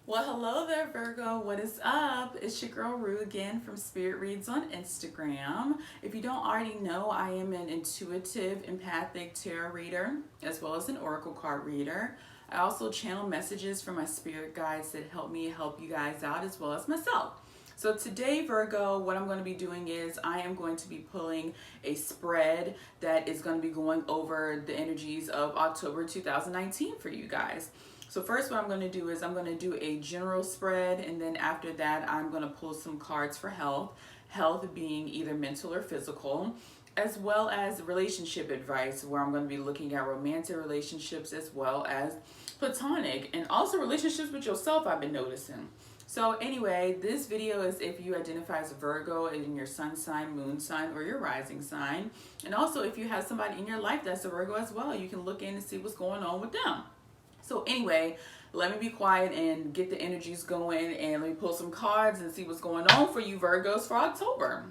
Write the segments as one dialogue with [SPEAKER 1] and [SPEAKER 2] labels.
[SPEAKER 1] Well, hello there, Virgo. What is up? It's your girl Rue again from Spirit Reads on Instagram. If you don't already know, I am an intuitive, empathic tarot reader as well as an oracle card reader. I also channel messages from my spirit guides that help me help you guys out as well as myself. So today, Virgo, what I'm going to be doing is I am going to be pulling a spread that is going to be going over the energies of October 2019 for you guys. So first what I'm going to do is I'm going to do a general spread, and then after that I'm going to pull some cards for health. Health being either mental or physical, as well as relationship advice, where I'm going to be looking at romantic relationships as well as platonic, and also relationships with yourself, I've been noticing. So anyway, this video is if you identify as Virgo in your sun sign, moon sign, or your rising sign. And also if you have somebody in your life that's a Virgo as well, you can look in and see what's going on with them. So anyway, let me be quiet and get the energies going, and let me pull some cards and see what's going on for you Virgos for October.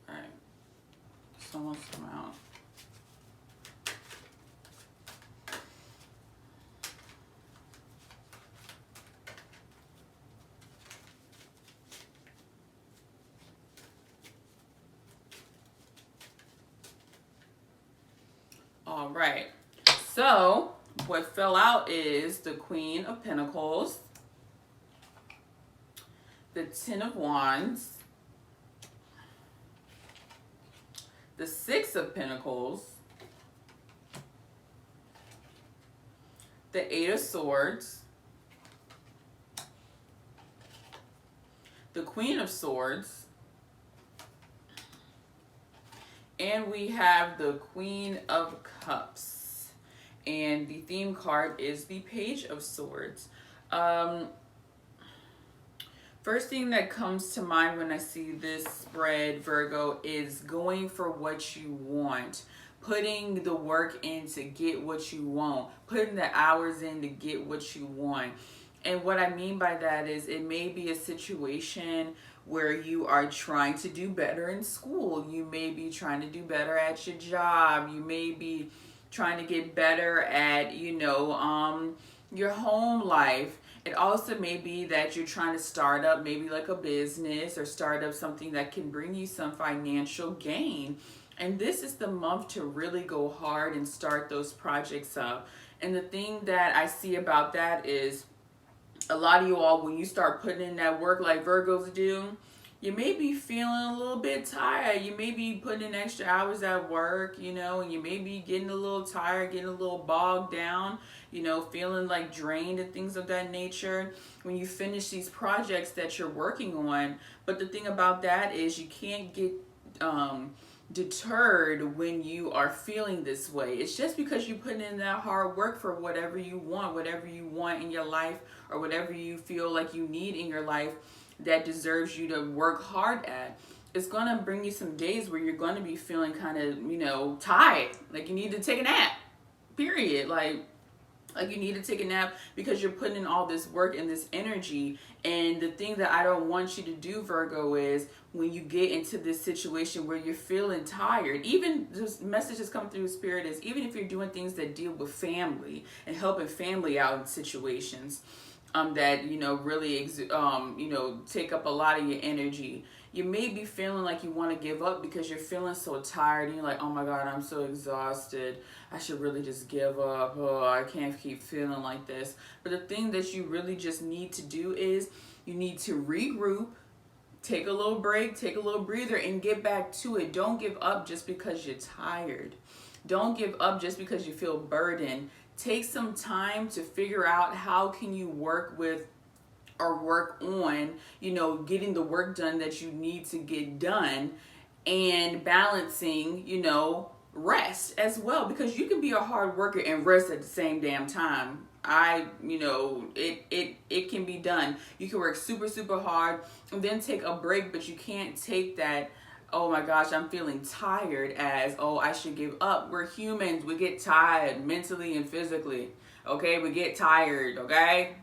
[SPEAKER 1] All right, someone's come out. All right, so what fell out is the Queen of Pentacles, the Ten of Wands, the Six of Pentacles, the Eight of Swords, the Queen of Swords, and we have the Queen of Cups. And the theme card is the Page of Swords. First thing that comes to mind when I see this spread, Virgo, is going for what you want. Putting the work in to get what you want. Putting the hours in to get what you want. And what I mean by that is it may be a situation where you are trying to do better in school. You may be trying to do better at your job. You may be trying to get better at, your home life. It also may be that you're trying to start up maybe like a business or start up something that can bring you some financial gain. And this is the month to really go hard and start those projects up. And the thing that I see about that is a lot of you all, when you start putting in that work like Virgos do, you may be feeling a little bit tired. You may be putting in extra hours at work, and you may be getting a little tired, getting a little bogged down, feeling like drained and things of that nature when you finish these projects that you're working on. But the thing about that is you can't get deterred when you are feeling this way. It's just because you put in that hard work for whatever you want in your life, or whatever you feel like you need in your life that deserves you to work hard at. It's gonna bring you some days where you're gonna be feeling kind of, tired, like you need to take a nap, period. Like you need to take a nap because you're putting in all this work and this energy. And the thing that I don't want you to do, Virgo, is when you get into this situation where you're feeling tired, even this message that's coming through Spirit is, even if you're doing things that deal with family and helping family out in situations that, really, take up a lot of your energy, you may be feeling like you want to give up because you're feeling so tired and you're like, oh my God, I'm so exhausted. I should really just give up. Oh, I can't keep feeling like this. But the thing that you really just need to do is you need to regroup, take a little break, take a little breather, and get back to it. Don't give up just because you're tired. Don't give up just because you feel burdened. Take some time to figure out how can you work with or work on, getting the work done that you need to get done, and balancing, rest as well, because you can be a hard worker and rest at the same damn time. It can be done. You can work super, super hard and then take a break, but you can't take that, oh my gosh, I'm feeling tired, as, oh, I should give up. We're humans. We get tired mentally and physically. Okay? We get tired. Okay?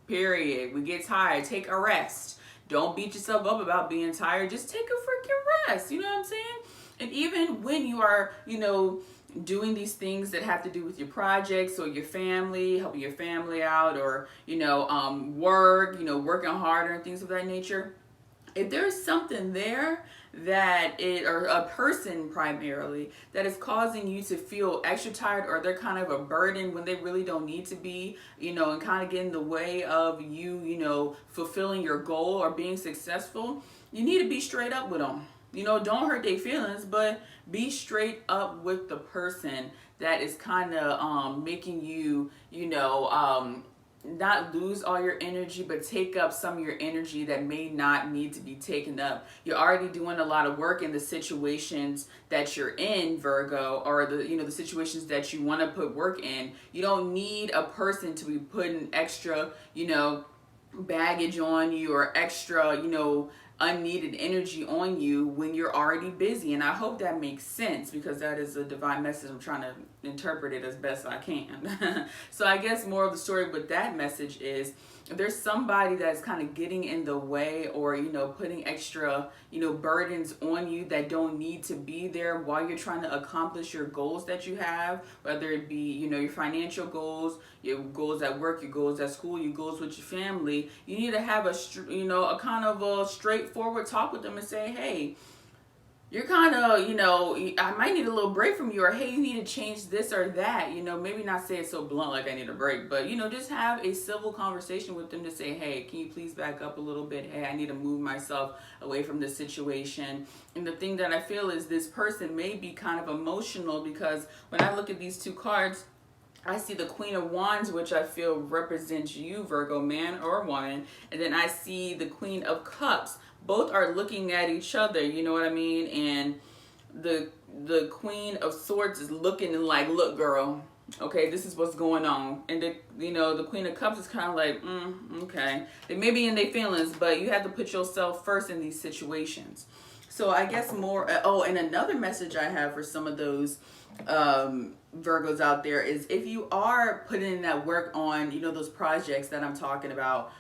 [SPEAKER 1] Period. We get tired. Take a rest. Don't beat yourself up about being tired. Just take a freaking rest. You know what I'm saying? And even when you are, doing these things that have to do with your projects or your family, helping your family out, or, work, working harder and things of that nature, if there's something there or a person primarily, that is causing you to feel extra tired, or they're kind of a burden when they really don't need to be, and kind of get in the way of you, fulfilling your goal or being successful, you need to be straight up with them. Don't hurt their feelings, but be straight up with the person that is kind of making you, not lose all your energy, but take up some of your energy that may not need to be taken up. You're already doing a lot of work in the situations that you're in, Virgo, or the situations that you want to put work in. You don't need a person to be putting extra, baggage on you, or extra, unneeded energy on you when you're already busy. And I hope that makes sense, because that is a divine message. I'm trying to interpret it as best I can. So I guess more of the story with that message is, if there's somebody that's kind of getting in the way, or putting extra burdens on you that don't need to be there while you're trying to accomplish your goals that you have, whether it be your financial goals, your goals at work, your goals at school, your goals with your family, you need to have a kind of a straightforward talk with them and say, hey, you're kind of, I might need a little break from you, or hey, you need to change this or that, maybe not say it so blunt like I need a break, but, just have a civil conversation with them to say, hey, can you please back up a little bit? Hey, I need to move myself away from this situation. And the thing that I feel is, this person may be kind of emotional, because when I look at these two cards, I see the Queen of Wands, which I feel represents you, Virgo, man or woman. And then I see the Queen of Cups. Both are looking at each other, you know what I mean? And the Queen of Swords is looking and like, look, girl, okay, this is what's going on. And the Queen of Cups is kind of like, okay. They may be in their feelings, but you have to put yourself first in these situations. So I guess more, and another message I have for some of those Virgos out there is, if you are putting in that work on, those projects that I'm talking about,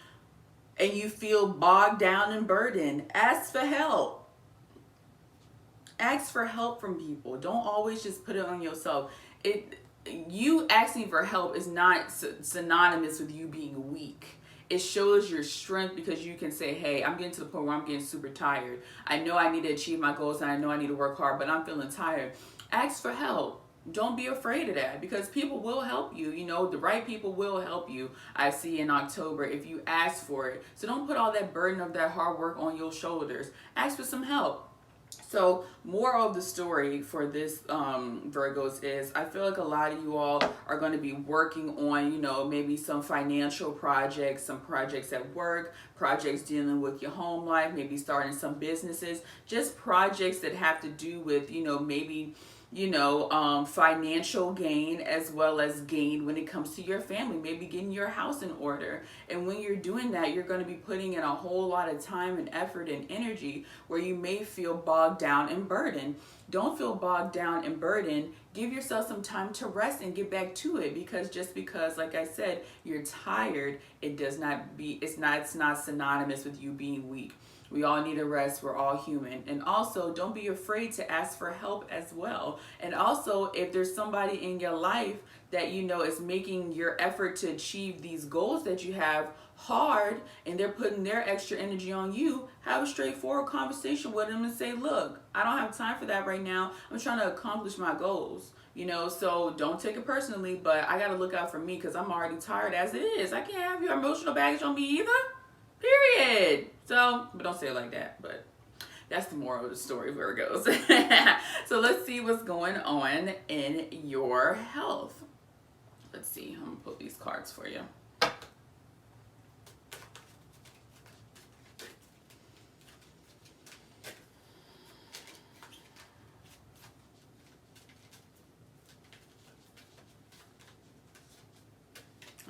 [SPEAKER 1] and you feel bogged down and burdened, ask for help. Ask for help from people. Don't always just put it on yourself. You asking for help is not synonymous with you being weak. It shows your strength, because you can say, hey, I'm getting to the point where I'm getting super tired. I know I need to achieve my goals, and I know I need to work hard, but I'm feeling tired. Ask for help. Don't be afraid of that, because people will help you. The right people will help you, I see, in October, if you ask for it. So don't put all that burden of that hard work on your shoulders. Ask for some help. So moral of the story for this Virgos is, I feel like a lot of you all are going to be working on, maybe some financial projects, some projects at work, projects dealing with your home life, maybe starting some businesses, just projects that have to do with, maybe financial gain, as well as gain when it comes to your family, maybe getting your house in order. And when you're doing that, you're going to be putting in a whole lot of time and effort and energy, where you may feel bogged down and burdened. Don't feel bogged down and burdened. Give yourself some time to rest and get back to it, because just because, like I said, you're tired, it's not synonymous with you being weak. We all need a rest. We're all human. And also, don't be afraid to ask for help as well. And also, if there's somebody in your life that is making your effort to achieve these goals that you have hard, and they're putting their extra energy on you, have a straightforward conversation with them and say, look, I don't have time for that right now. I'm trying to accomplish my goals. So don't take it personally, but I got to look out for me, because I'm already tired as it is. I can't have your emotional baggage on me either. Period. So, but don't say it like that, but that's the moral of the story, Virgos. So let's see what's going on in your health. Let's see. I'm going to pull these cards for you.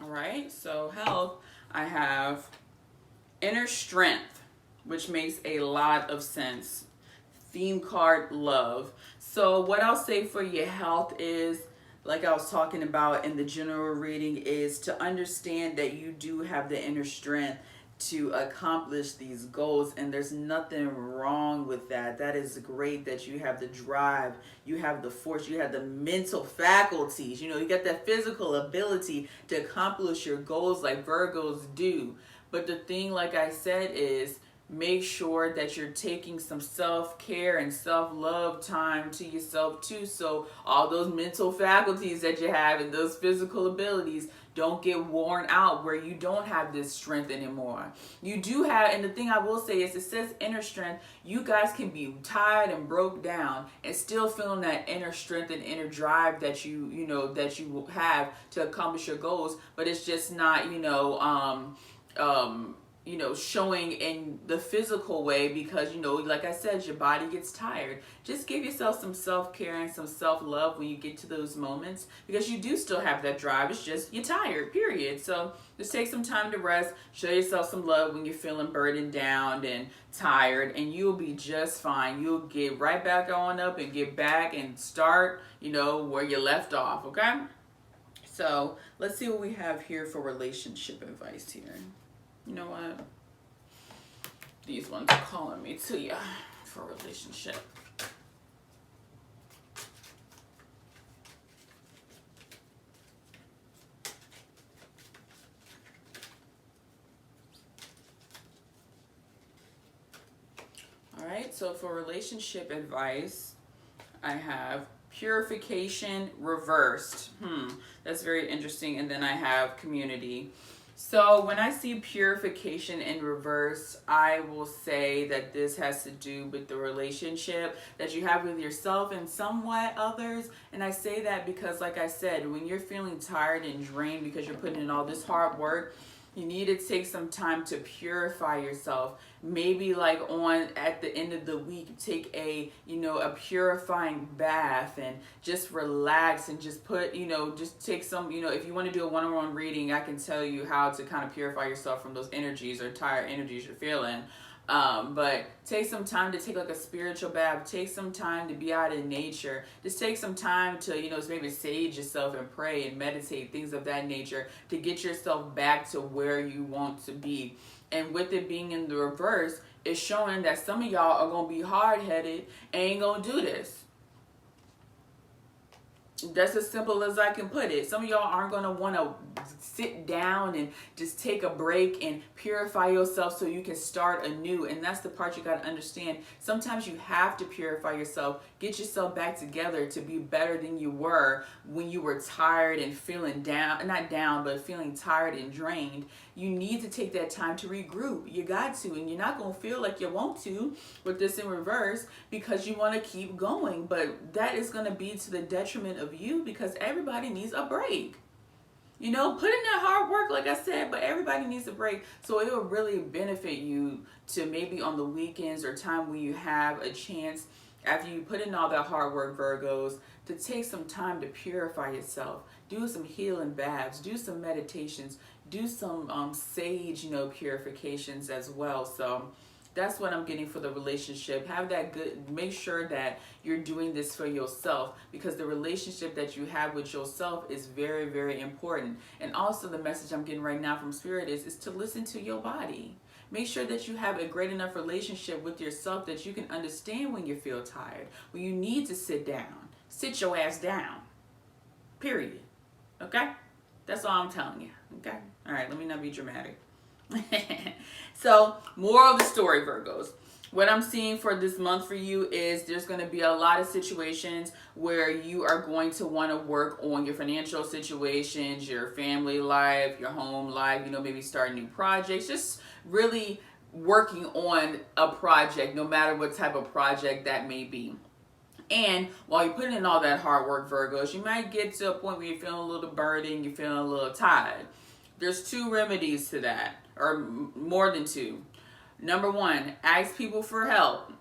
[SPEAKER 1] All right. So health, I have inner strength, which makes a lot of sense. Theme card, love. So what I'll say for your health is, like I was talking about in the general reading, is to understand that you do have the inner strength to accomplish these goals, and there's nothing wrong with that. That is great that you have the drive, you have the force, you have the mental faculties, you know, you got that physical ability to accomplish your goals like Virgos do. But the thing, like I said, is make sure that you're taking some self-care and self-love time to yourself too, so all those mental faculties that you have and those physical abilities don't get worn out where you don't have this strength anymore. You do have, and the thing I will say is, it says inner strength. You guys can be tired and broke down and still feeling that inner strength and inner drive that you know that you have to accomplish your goals, but it's just not, showing in the physical way, because, you know, like I said, your body gets tired. Just give yourself some self-care and some self-love when you get to those moments, because you do still have that drive. It's just you're tired, period. So just take some time to rest, show yourself some love when you're feeling burdened down and tired, and you'll be just fine. You'll get right back on up and get back and start, where you left off, okay? So let's see what we have here for relationship advice here. You know what? These ones are calling me to you for a relationship. All right, so for relationship advice, I have purification reversed. That's very interesting. And then I have community. So when I see purification in reverse, I will say that this has to do with the relationship that you have with yourself and somewhat others. And I say that because, like I said, when you're feeling tired and drained because you're putting in all this hard work, you need to take some time to purify yourself. Maybe like at the end of the week, take a purifying bath and just relax and just put, just take some, if you want to do a one-on-one reading, I can tell you how to kind of purify yourself from those energies or tired energies you're feeling. But take some time to take like a spiritual bath. Take some time to be out in nature. Just take some time to, maybe sage yourself and pray and meditate, things of that nature, to get yourself back to where you want to be. And with it being in the reverse, it's showing that some of y'all are going to be hard-headed and ain't going to do this. That's as simple as I can put it. Some of y'all aren't going to want to sit down and just take a break and purify yourself so you can start anew. And that's the part you got to understand. Sometimes you have to purify yourself, get yourself back together to be better than you were when you were tired and feeling down, not down, but feeling tired and drained. You need to take that time to regroup. You got to, and you're not going to feel like you want to with this in reverse because you want to keep going. But that is going to be to the detriment of you, because everybody needs a break. Put in that hard work, like I said, but everybody needs a break. So it will really benefit you to maybe on the weekends or time when you have a chance, after you put in all that hard work, Virgos, to take some time to purify yourself. Do some healing baths, do some meditations, do some sage, purifications as well. So that's what I'm getting for the relationship. Have that good, make sure that you're doing this for yourself, because the relationship that you have with yourself is very, very important. And also the message I'm getting right now from Spirit is to listen to your body. Make sure that you have a great enough relationship with yourself that you can understand when you feel tired, when you need to sit down. Sit your ass down. Period. Okay? That's all I'm telling you. Okay? All right, let me not be dramatic. So, moral of the story, Virgos. What I'm seeing for this month for you is there's going to be a lot of situations where you are going to want to work on your financial situations, your family life, your home life, maybe start new projects, just really working on a project, no matter what type of project that may be. And while you're putting in all that hard work, Virgos, you might get to a point where you're feeling a little burdened, you're feeling a little tired. There's 2 remedies to that, or more than 2. Number 1, ask people for help.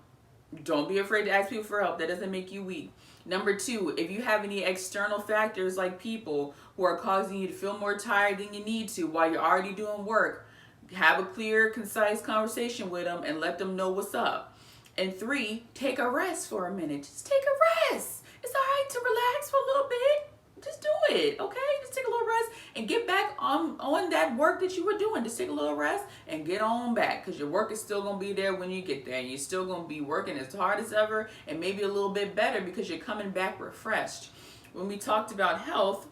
[SPEAKER 1] Don't be afraid to ask people for help. That doesn't make you weak. Number 2, if you have any external factors like people who are causing you to feel more tired than you need to while you're already doing work, have a clear, concise conversation with them and let them know what's up. And 3, take a rest for a minute. Just take a rest. It's all right to relax for a little bit. Just do it. Okay, just take a little rest and get back on that work that you were doing. Just take a little rest and get on back, because your work is still going to be there when you get there. And you're still going to be working as hard as ever, and maybe a little bit better, because you're coming back refreshed. When we talked about health,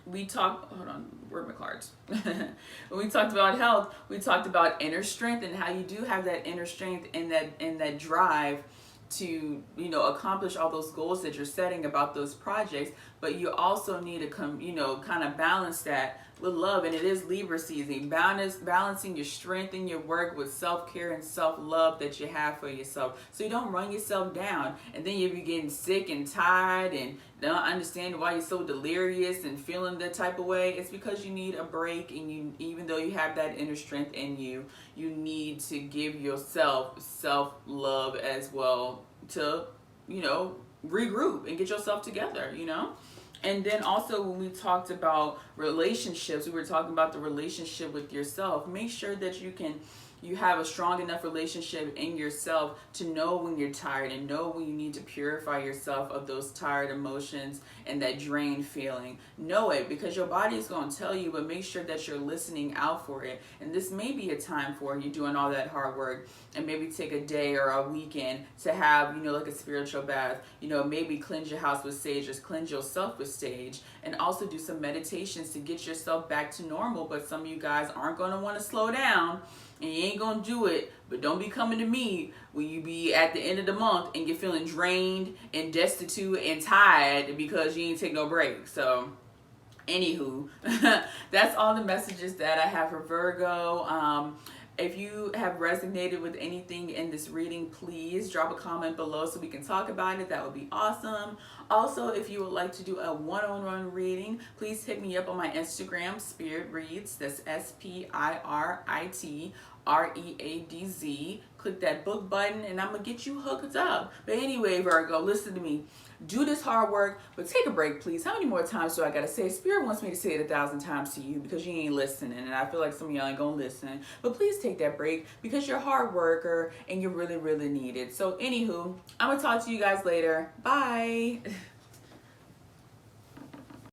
[SPEAKER 1] hold on, where are my cards? When we talked about health, we talked about inner strength, and how you do have that inner strength and that drive to, accomplish all those goals that you're setting about those projects. But you also need to kind of balance that with love. And it is Libra season, balancing your strength in your work with self-care and self-love that you have for yourself, so you don't run yourself down, and then you be getting sick and tired and don't understand why you're so delirious and feeling that type of way. It's because you need a break, and even though you have that inner strength in you, you need to give yourself self-love as well to, regroup and get yourself together, And then also, when we talked about relationships, we were talking about the relationship with yourself. Make sure that you have a strong enough relationship in yourself to know when you're tired, and know when you need to purify yourself of those tired emotions and that drained feeling. Know it, because your body is going to tell you, but make sure that you're listening out for it. And this may be a time for you doing all that hard work, and maybe take a day or a weekend to have, like a spiritual bath. Maybe cleanse your house with sage, or cleanse yourself with sage, and also do some meditations to get yourself back to normal. But some of you guys aren't going to want to slow down, and you ain't gonna do it. But don't be coming to me when you be at the end of the month and you're feeling drained and destitute and tired because you ain't take no break. So anywho, that's all the messages that I have for Virgo. If you have resonated with anything in this reading, please drop a comment below so we can talk about it. That would be awesome. Also, if you would like to do a one-on-one reading, please hit me up on my Instagram, Spirit Reads. That's SPIRITREADZ. Click that book button, and I'm going to get you hooked up. But anyway, Virgo, listen to me. Do this hard work, but take a break, please. How many more times do I gotta say? Spirit wants me to say it 1,000 times to you, because you ain't listening, and I feel like some of y'all ain't gonna listen. But please take that break, because you're a hard worker and you really, really need it. So anywho, I'm gonna talk to you guys later. Bye.